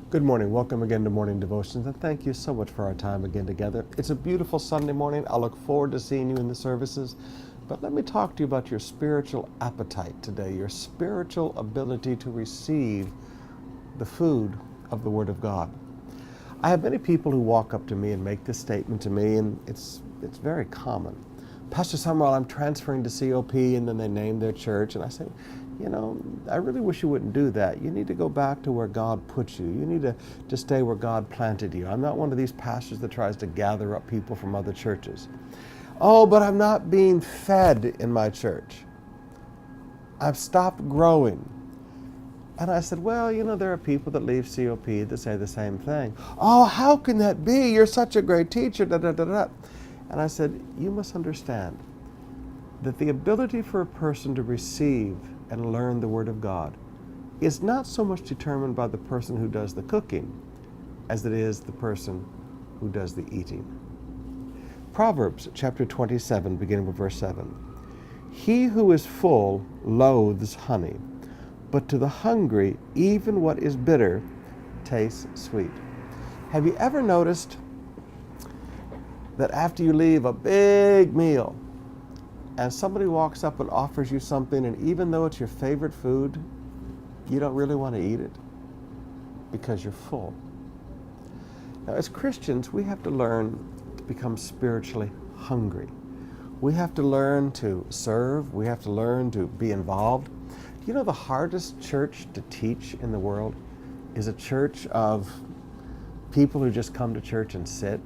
Good morning. Welcome again to Morning Devotions, and thank you so much for our time again together. It's a beautiful Sunday morning. I look forward to seeing you in the services. But let me talk to you about your spiritual appetite today, your spiritual ability to receive the food of the Word of God. I have many people who walk up to me and make this statement to me, and it's very common. Pastor Summerall, I'm transferring to COP, and then they name their church, and I say, I really wish you wouldn't do that. You need to go back to where God put you. You need to stay where God planted you. I'm not one of these pastors that tries to gather up people from other churches. Oh, but I'm not being fed in my church. I've stopped growing. And I said, well, there are people that leave COP that say the same thing. Oh, how can that be? You're such a great teacher, da da da da. And I said, you must understand that the ability for a person to receive and learn the Word of God is not so much determined by the person who does the cooking as it is the person who does the eating. Proverbs chapter 27, beginning with verse 7. He who is full loathes honey, but to the hungry even what is bitter tastes sweet. Have you ever noticed that after you leave a big meal, and somebody walks up and offers you something, and even though it's your favorite food, you don't really want to eat it because you're full? Now, as Christians, we have to learn to become spiritually hungry. We have to learn to serve. We have to learn to be involved. The hardest church to teach in the world is a church of people who just come to church and sit.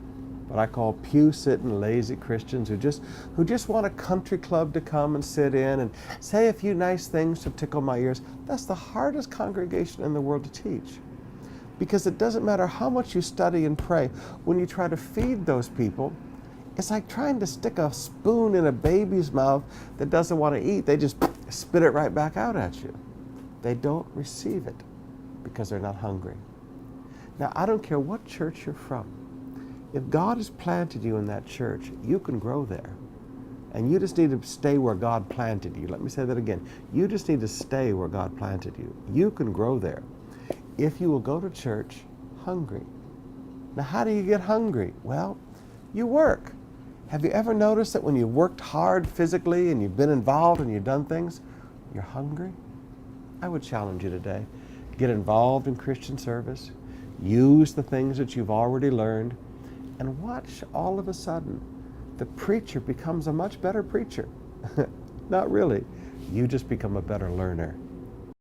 What I call pew-sitting lazy Christians who just want a country club to come and sit in and say a few nice things to tickle my ears. That's the hardest congregation in the world to teach, because it doesn't matter how much you study and pray. When you try to feed those people, it's like trying to stick a spoon in a baby's mouth that doesn't want to eat. They just spit it right back out at you. They don't receive it because they're not hungry. Now, I don't care what church you're from. If God has planted you in that church, you can grow there. And you just need to stay where God planted you. Let me say that again. You just need to stay where God planted you. You can grow there if you will go to church hungry. Now, how do you get hungry? Well, you work. Have you ever noticed that when you've worked hard physically and you've been involved and you've done things, you're hungry? I would challenge you today. Get involved in Christian service. Use the things that you've already learned. And watch, all of a sudden, the preacher becomes a much better preacher. Not really. You just become a better learner.